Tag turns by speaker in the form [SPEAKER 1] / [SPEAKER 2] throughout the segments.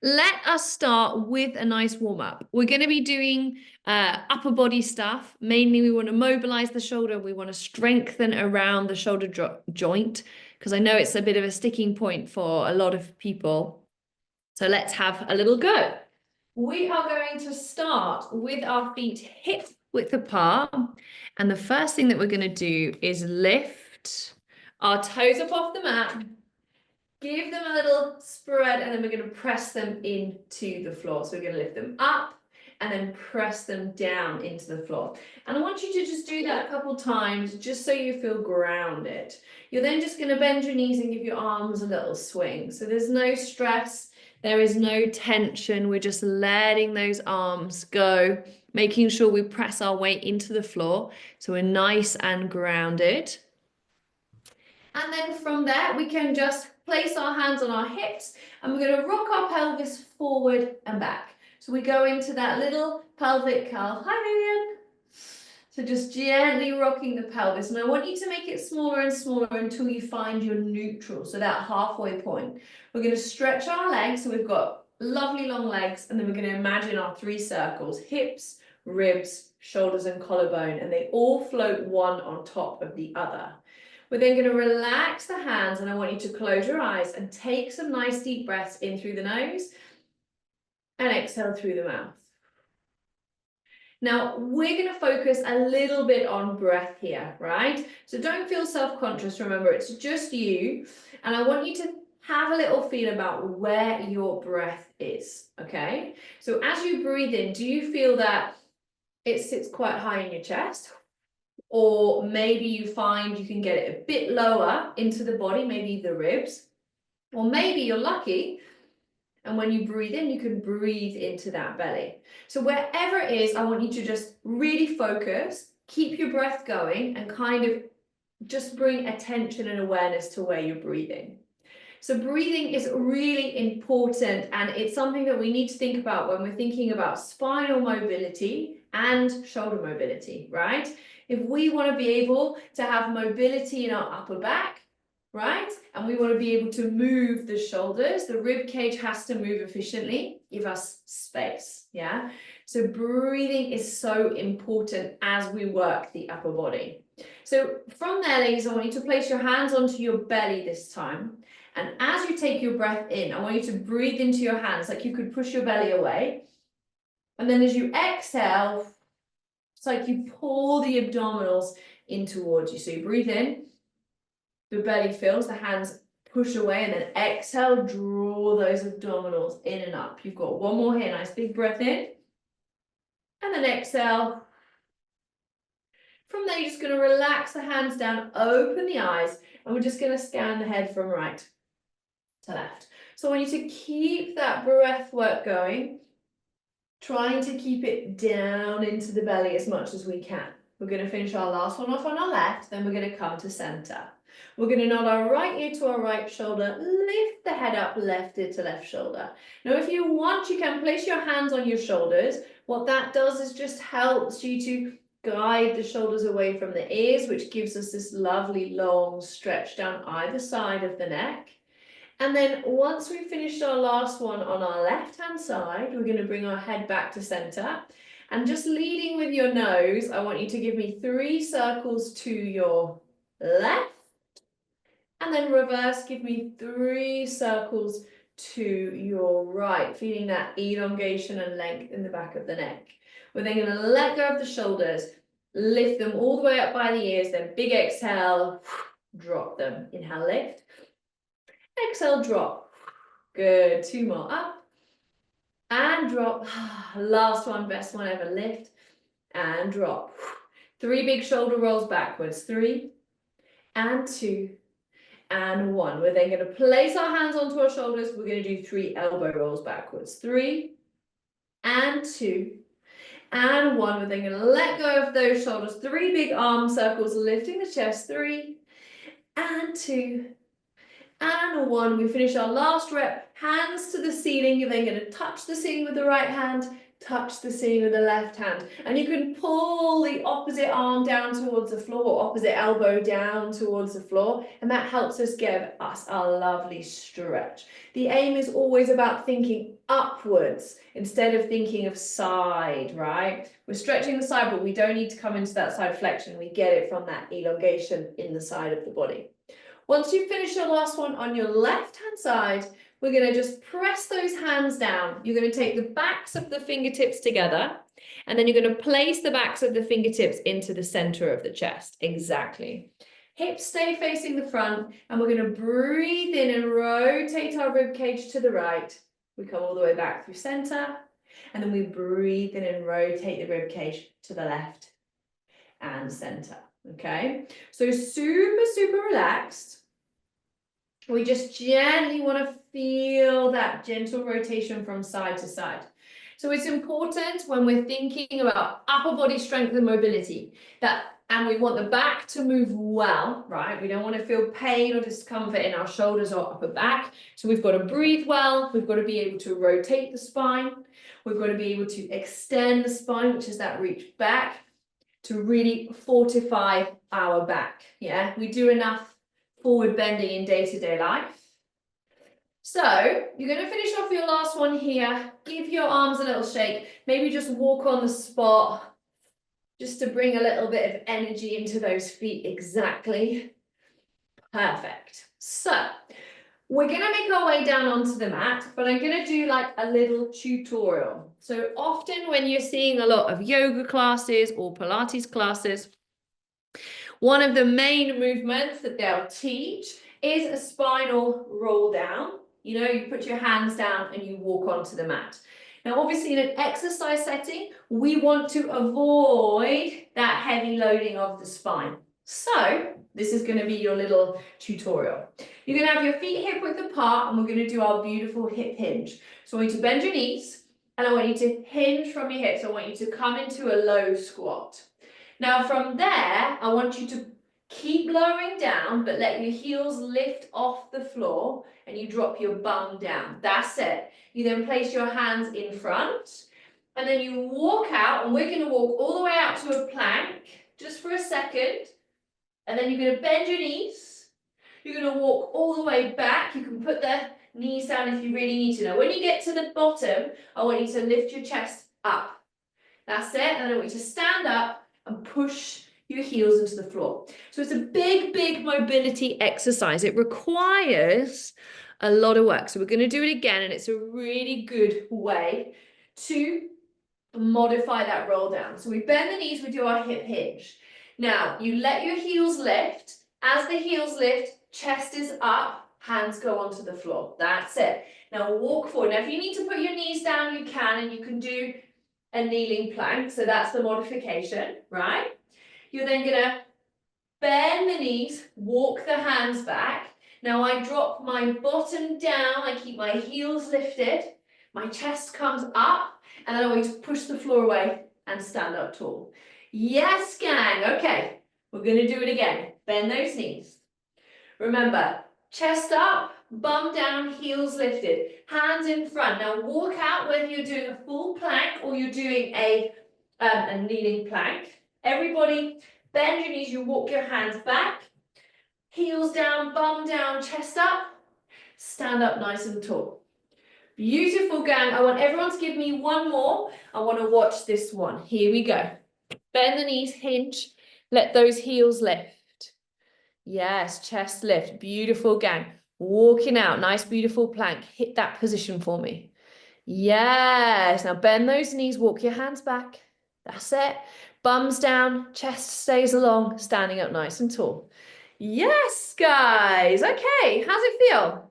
[SPEAKER 1] Let us start with a nice warm up. We're going to be doing upper body stuff. Mainly, we want to mobilize the shoulder. We want to strengthen around the shoulder joint because I know it's a bit of a sticking point for a lot of people. So let's have a little go. We are going to start with our feet hip width apart. And the first thing that we're going to do is lift our toes up off the mat. Give them a little spread, and then we're going to press them into the floor. So we're going to lift them up and then press them down into the floor. And I want you to just do that a couple times, just so you feel grounded. You're then just going to bend your knees and give your arms a little swing. So there's no stress, there is no tension. We're just letting those arms go, making sure we press our weight into the floor. So we're nice and grounded. And then from there, we can just place our hands on our hips and we're going to rock our pelvis forward and back. So we go into that little pelvic curl. Hi, Vivian. So just gently rocking the pelvis. And I want you to make it smaller and smaller until you find your neutral, so that halfway point. We're going to stretch our legs. So we've got lovely long legs. And then we're going to imagine our 3 circles: hips, ribs, shoulders, and collarbone. And they all float one on top of the other. We're then going to relax the hands, and I want you to close your eyes and take some nice deep breaths in through the nose and exhale through the mouth. Now, we're going to focus a little bit on breath here, right? So don't feel self-conscious. Remember, it's just you. And I want you to have a little feel about where your breath is, okay? So as you breathe in, do you feel that it sits quite high in your chest? Or maybe you find you can get it a bit lower into the body, maybe the ribs. Or maybe you're lucky, and when you breathe in, you can breathe into that belly. So wherever it is, I want you to just really focus, keep your breath going, and kind of just bring attention and awareness to where you're breathing. So breathing is really important, and it's something that we need to think about when we're thinking about spinal mobility and shoulder mobility, right? If we want to be able to have mobility in our upper back, right? And we want to be able to move the shoulders, the rib cage has to move efficiently, give us space, yeah? So breathing is so important as we work the upper body. So from there, ladies, I want you to place your hands onto your belly this time. And as you take your breath in, I want you to breathe into your hands, like you could push your belly away. And then as you exhale, it's like you pull the abdominals in towards you. So you breathe in, the belly fills, the hands push away, and then exhale, draw those abdominals in and up. You've got one more here, nice big breath in. And then exhale. From there, you're just going to relax the hands down, open the eyes, and we're just going to scan the head from right to left. So I want you to keep that breath work going, trying to keep it down into the belly as much as we can. We're going to finish our last one off on our left, then we're going to come to center. We're going to nod our right ear to our right shoulder, lift the head up, left ear to left shoulder. Now, if you want, you can place your hands on your shoulders. What that does is just helps you to guide the shoulders away from the ears, which gives us this lovely long stretch down either side of the neck. And then once we've finished our last one on our left-hand side, we're going to bring our head back to center. And just leading with your nose, I want you to give me 3 circles to your left. And then reverse, give me 3 circles to your right, feeling that elongation and length in the back of the neck. We're then going to let go of the shoulders, lift them all the way up by the ears, then big exhale, drop them. Inhale, lift. Exhale, drop. Good. 2 more. Up and drop. Last one, best one ever. Lift and drop. 3 big shoulder rolls backwards. 3 and 2 and 1. We're then going to place our hands onto our shoulders. We're going to do 3 elbow rolls backwards. 3 and 2 and 1. We're then going to let go of those shoulders. 3 big arm circles, lifting the chest. 3 and 2 and 1. We finish our last rep, hands to the ceiling. You're then going to touch the ceiling with the right hand, touch the ceiling with the left hand. And you can pull the opposite arm down towards the floor, opposite elbow down towards the floor, and that helps us give us a lovely stretch. The aim is always about thinking upwards instead of thinking of side, right? We're stretching the side, but we don't need to come into that side flexion. We get it from that elongation in the side of the body. Once you finish your last one on your left-hand side, we're going to just press those hands down. You're going to take the backs of the fingertips together, and then you're going to place the backs of the fingertips into the center of the chest. Exactly. Hips stay facing the front, and we're going to breathe in and rotate our rib cage to the right. We come all the way back through center, and then we breathe in and rotate the rib cage to the left and center. Okay, so super, super relaxed. We just gently want to feel that gentle rotation from side to side. So it's important when we're thinking about upper body strength and mobility and we want the back to move well, right? We don't want to feel pain or discomfort in our shoulders or upper back. So we've got to breathe well. We've got to be able to rotate the spine. We've got to be able to extend the spine, which is that reach back, to really fortify our back. Yeah, we do enough forward bending in day-to-day life. So you're going to finish off your last one here. Give your arms a little shake. Maybe just walk on the spot just to bring a little bit of energy into those feet. Exactly. Perfect. So we're going to make our way down onto the mat, but I'm going to do like a little tutorial. So often when you're seeing a lot of yoga classes or Pilates classes, one of the main movements that they'll teach is a spinal roll down. You know, you put your hands down and you walk onto the mat. Now, obviously in an exercise setting, we want to avoid that heavy loading of the spine. So this is going to be your little tutorial. You're going to have your feet hip width apart and we're going to do our beautiful hip hinge. So I want you to bend your knees and I want you to hinge from your hips. I want you to come into a low squat. Now from there, I want you to keep lowering down, but let your heels lift off the floor and you drop your bum down. That's it. You then place your hands in front and then you walk out, and we're going to walk all the way out to a plank just for a second. And then you're going to bend your knees. You're going to walk all the way back. You can put the knees down if you really need to. Now when you get to the bottom, I want you to lift your chest up. That's it. And then I want you to stand up and push your heels into the floor. So it's a big, big mobility exercise. It requires a lot of work. So we're going to do it again, and it's a really good way to modify that roll down. So we bend the knees, we do our hip hinge. Now, you let your heels lift. As the heels lift, chest is up, hands go onto the floor. That's it. Now walk forward. Now, if you need to put your knees down, you can, and you can do a kneeling plank. So that's the modification, right? You're then going to bend the knees, walk the hands back. Now I drop my bottom down, I keep my heels lifted, my chest comes up, and then I want to push the floor away and stand up tall. Yes, gang. Okay, we're going to do it again. Bend those knees. Remember, chest up, bum down, heels lifted, hands in front. Now walk out whether you're doing a full plank or you're doing a kneeling plank. Everybody, bend your knees, you walk your hands back, heels down, bum down, chest up, stand up nice and tall. Beautiful, gang. I want everyone to give me one more. I want to watch this one. Here we go. Bend the knees, hinge, let those heels lift. Yes, chest lift. Beautiful, gang. Walking out, nice, beautiful plank. Hit that position for me. Yes, now bend those knees, walk your hands back. That's it. Bums down, chest stays along, standing up nice and tall. Yes, guys. Okay, how's it feel?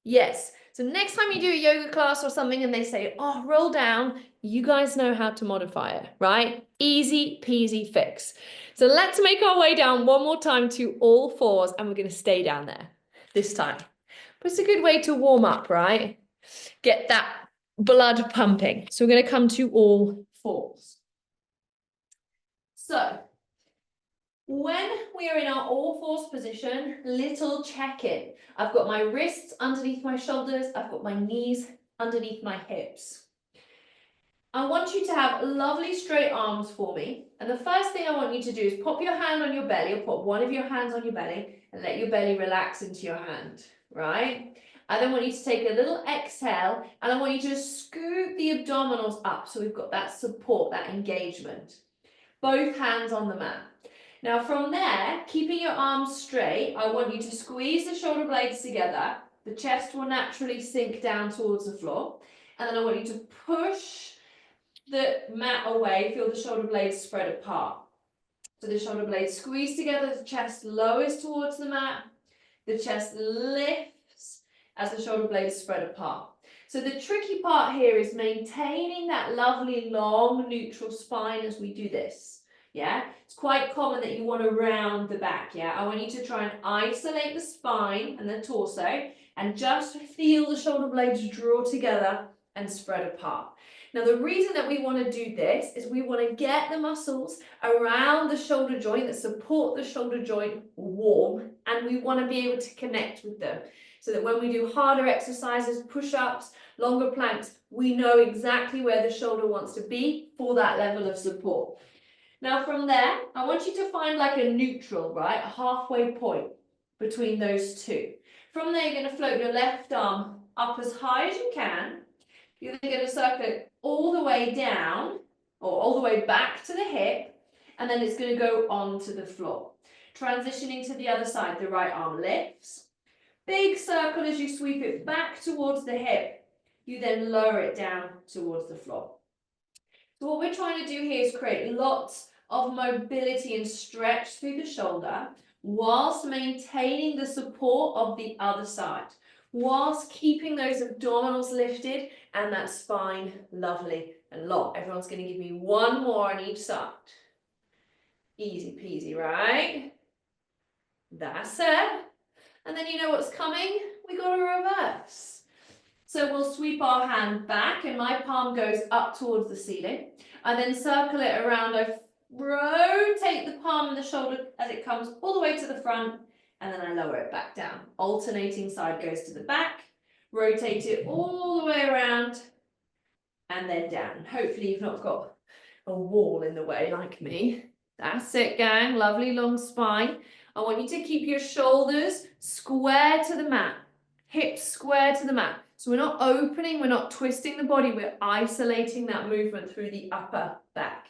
[SPEAKER 1] Yes. So next time you do a yoga class or something and they say, oh, roll down, you guys know how to modify it, right? Easy peasy fix. So let's make our way down one more time to all fours, and we're going to stay down there this time. But it's a good way to warm up, right? Get that blood pumping. So we're going to come to all fours. So when we are in our all fours position, little check-in. I've got my wrists underneath my shoulders. I've got my knees underneath my hips. I want you to have lovely straight arms for me. And the first thing I want you to do is pop your hand on your belly, or put one of your hands on your belly and let your belly relax into your hand, right? I then want you to take a little exhale, and I want you to scoop the abdominals up so we've got that support, that engagement. Both hands on the mat. Now from there, keeping your arms straight, I want you to squeeze the shoulder blades together. The chest will naturally sink down towards the floor. And then I want you to push the mat away, feel the shoulder blades spread apart. So the shoulder blades squeeze together, the chest lowers towards the mat, the chest lifts as the shoulder blades spread apart. So the tricky part here is maintaining that lovely long neutral spine as we do this. Yeah, it's quite common that you want to round the back. Yeah, I want you to try and isolate the spine and the torso and just feel the shoulder blades draw together and spread apart. Now, the reason that we want to do this is we want to get the muscles around the shoulder joint that support the shoulder joint warm, and we want to be able to connect with them so that when we do harder exercises, push-ups, longer planks, we know exactly where the shoulder wants to be for that level of support. Now, from there, I want you to find like a neutral, right? A halfway point between those two. From there, you're going to float your left arm up as high as you can. You're then going to circle it all the way down, or all the way back to the hip, and then it's going to go onto the floor. Transitioning to the other side, the right arm lifts. Big circle as you sweep it back towards the hip. You then lower it down towards the floor. So what we're trying to do here is create lots of mobility and stretch through the shoulder, whilst maintaining the support of the other side, whilst keeping those abdominals lifted and that spine lovely and long. Everyone's going to give me one more on each side. Easy peasy, right? That's it. And then you know what's coming? We got a reverse. So we'll sweep our hand back and my palm goes up towards the ceiling. I then circle it around. I rotate the palm and the shoulder as it comes all the way to the front, and then I lower it back down. Alternating side goes to the back, rotate it all the way around, and then down. Hopefully you've not got a wall in the way like me. That's it, gang. Lovely long spine. I want you to keep your shoulders square to the mat, hips square to the mat. So we're not opening, we're not twisting the body, we're isolating that movement through the upper back.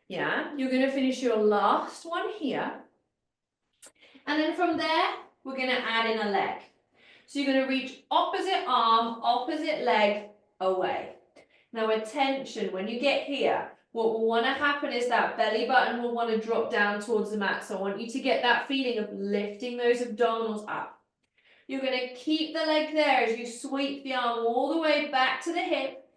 [SPEAKER 1] Yeah, you're going to finish your last one here. And then from there, we're going to add in a leg. So you're going to reach opposite arm, opposite leg away. Now attention, when you get here, what will want to happen is that belly button will want to drop down towards the mat. So I want you to get that feeling of lifting those abdominals up. You're going to keep the leg there as you sweep the arm all the way back to the hip.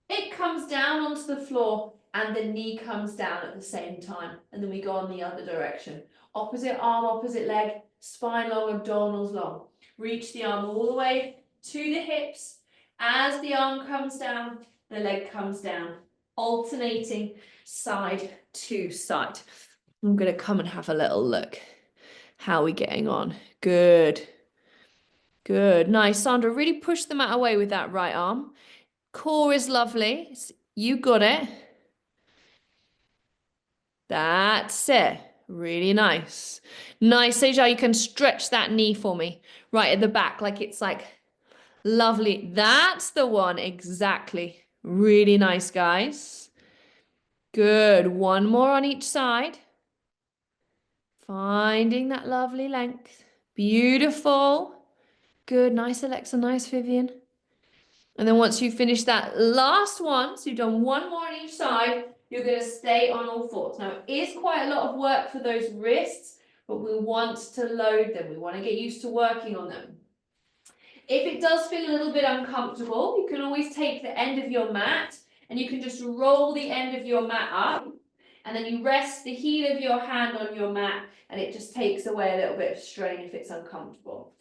[SPEAKER 1] It comes down onto the floor and the knee comes down at the same time. And then we go on the other direction. Opposite arm, opposite leg, spine long, abdominals long. Reach the arm all the way to the hips. As the arm comes down, the leg comes down, alternating side to side. I'm going to come and have a little look. How are we getting on? Good. Good. Nice. Sandra, really push the mat away with that right arm. Core is lovely. You got it. That's it. Really nice. Nice. Seja, you can stretch that knee for me. Right at the back, like it's like lovely. That's the one. Exactly. Really nice, guys. Good. One more on each side. Finding that lovely length. Beautiful. Good. Nice, Alexa. Nice, Vivian. And then once you finish that last one, so you've done one more on each side, you're going to stay on all fours. Now, it is quite a lot of work for those wrists, but we want to load them. We want to get used to working on them. If it does feel a little bit uncomfortable, you can always take the end of your mat and you can just roll the end of your mat up, and then you rest the heel of your hand on your mat, and it just takes away a little bit of strain if it's uncomfortable.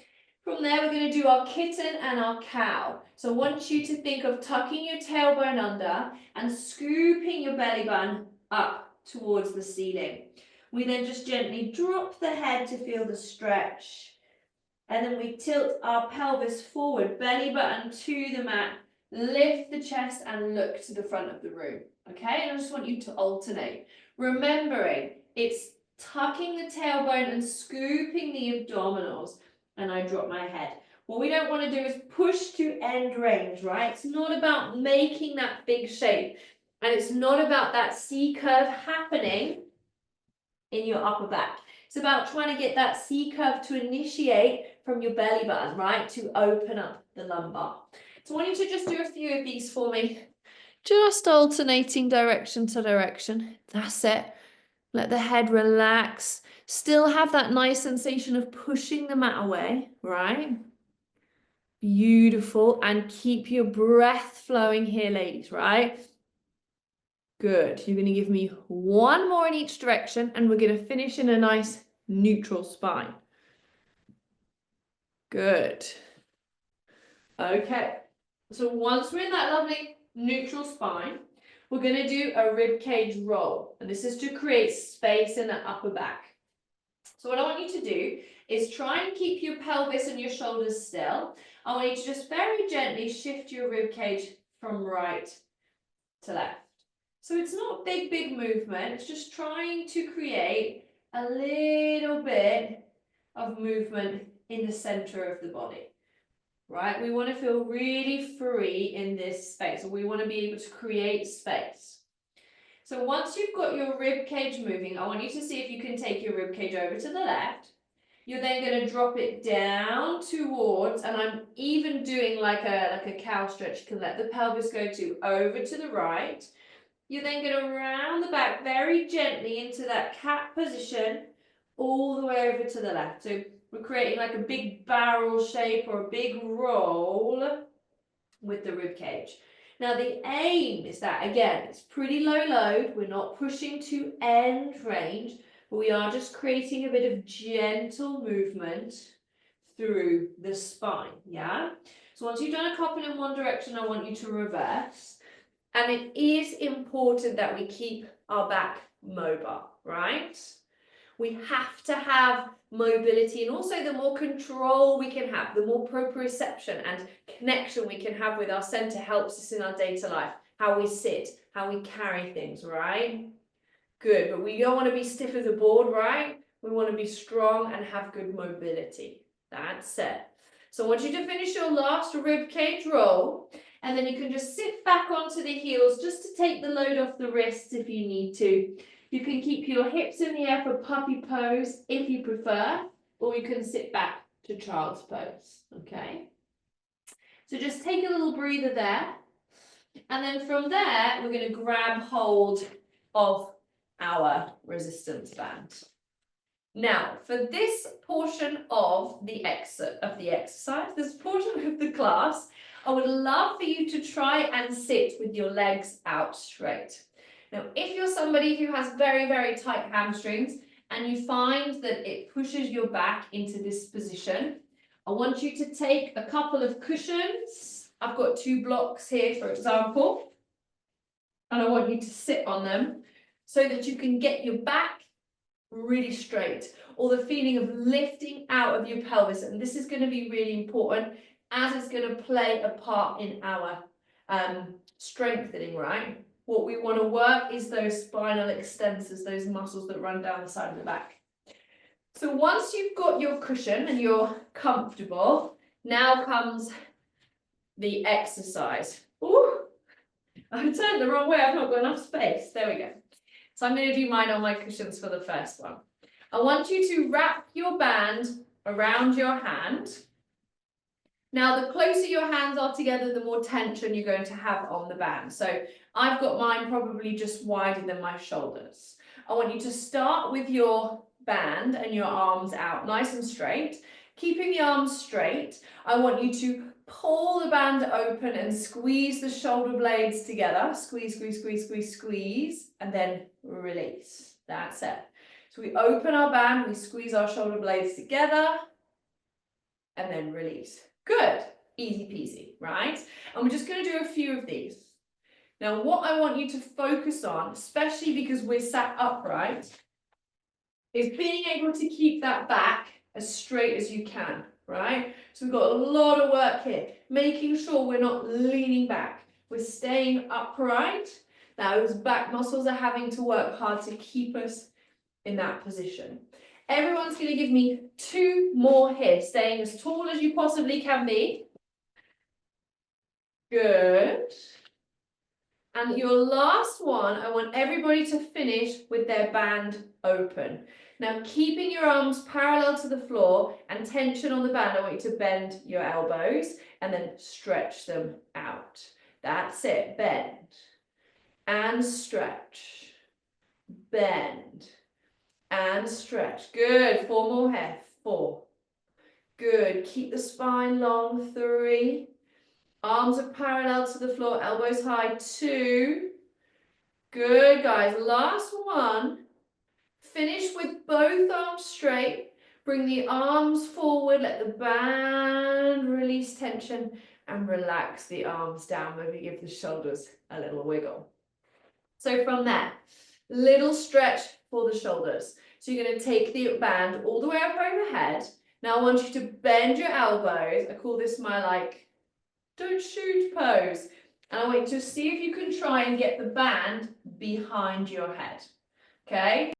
[SPEAKER 1] From there, we're going to do our kitten and our cow. So I want you to think of tucking your tailbone under and scooping your belly button up towards the ceiling. We then just gently drop the head to feel the stretch. And then we tilt our pelvis forward, belly button to the mat, lift the chest and look to the front of the room, okay? And I just want you to alternate. Remembering, it's tucking the tailbone and scooping the abdominals, and I drop my head. What we don't want to do is push to end range, right? It's not about making that big shape, and it's not about that C curve happening in your upper back. It's about trying to get that C curve to initiate from your belly button, right? To open up the lumbar. So I want you to just do a few of these for me. Just alternating direction to direction. That's it. Let the head relax. Still have that nice sensation of pushing the mat away, right? Beautiful. And keep your breath flowing here, ladies, right? Good. You're going to give me one more in each direction, and we're going to finish in a nice neutral spine. Good. Okay. So once we're in that lovely neutral spine, we're going to do a rib cage roll. And this is to create space in the upper back. So what I want you to do is try and keep your pelvis and your shoulders still. I want you to just very gently shift your rib cage from right to left. So it's not a big movement. It's just trying to create a little bit of movement in the center of the body, right? We want to feel really free in this space, or we want to be able to create space. So once you've got your rib cage moving, I want you to see if you can take your rib cage over to the left. You're then going to drop it down towards, and I'm even doing like a cow stretch. You can let the pelvis go to over to the right. You're then going to round the back very gently into that cat position, all the way over to the left. So we're creating like a big barrel shape or a big roll with the rib cage. Now the aim is that, again, it's pretty low load. We're not pushing to end range, but we are just creating a bit of gentle movement through the spine, yeah? So once you've done a couple in one direction, I want you to reverse. And it is important that we keep our back mobile, right? We have to have mobility, and also the more control we can have, the more proprioception and connection we can have with our center helps us in our day-to-day life, how we sit, how we carry things, right? Good, but we don't want to be stiff as a board, right? We want to be strong and have good mobility. That's it. So I want you to finish your last rib cage roll, and then you can just sit back onto the heels just to take the load off the wrists if you need to. You can keep your hips in the air for puppy pose if you prefer, or you can sit back to child's pose, okay? So just take a little breather there, and then from there, we're going to grab hold of our resistance band. Now, for this portion of the exercise, this portion of the class, I would love for you to try and sit with your legs out straight. Now, if you're somebody who has very, very tight hamstrings and you find that it pushes your back into this position, I want you to take a couple of cushions. I've got 2 blocks here, for example, and I want you to sit on them so that you can get your back really straight, or the feeling of lifting out of your pelvis. And this is going to be really important, as it's going to play a part in our strengthening, right? What we want to work is those spinal extensors, those muscles that run down the side of the back. So once you've got your cushion and you're comfortable, now comes the exercise. Ooh, I've turned the wrong way. I've not got enough space. There we go. So I'm going to do mine on my cushions for the first one. I want you to wrap your band around your hand. Now, the closer your hands are together, the more tension you're going to have on the band. So I've got mine probably just wider than my shoulders. I want you to start with your band and your arms out nice and straight. Keeping the arms straight, I want you to pull the band open and squeeze the shoulder blades together. Squeeze, squeeze, squeeze, squeeze, squeeze, and then release. That's it. So we open our band, we squeeze our shoulder blades together, and then release. Good. Easy peasy, right? And we're just going to do a few of these. Now, what I want you to focus on, especially because we're sat upright, is being able to keep that back as straight as you can, right? So we've got a lot of work here, making sure we're not leaning back. We're staying upright. Those back muscles are having to work hard to keep us in that position. Everyone's going to give me 2 more here, staying as tall as you possibly can be. Good. And your last one, I want everybody to finish with their band open. Now, keeping your arms parallel to the floor and tension on the band, I want you to bend your elbows and then stretch them out. That's it. Bend and stretch. Bend and stretch. Good. 4 more here. 4. Good. Keep the spine long. 3. Arms are parallel to the floor, elbows high. 2. Good, guys. Last one. Finish with both arms straight. Bring the arms forward. Let the band release tension and relax the arms down. Maybe give the shoulders a little wiggle. So from there, little stretch for the shoulders. So you're going to take the band all the way up overhead. Now I want you to bend your elbows. I call this my don't shoot pose. And I want you to see if you can try and get the band behind your head. Okay?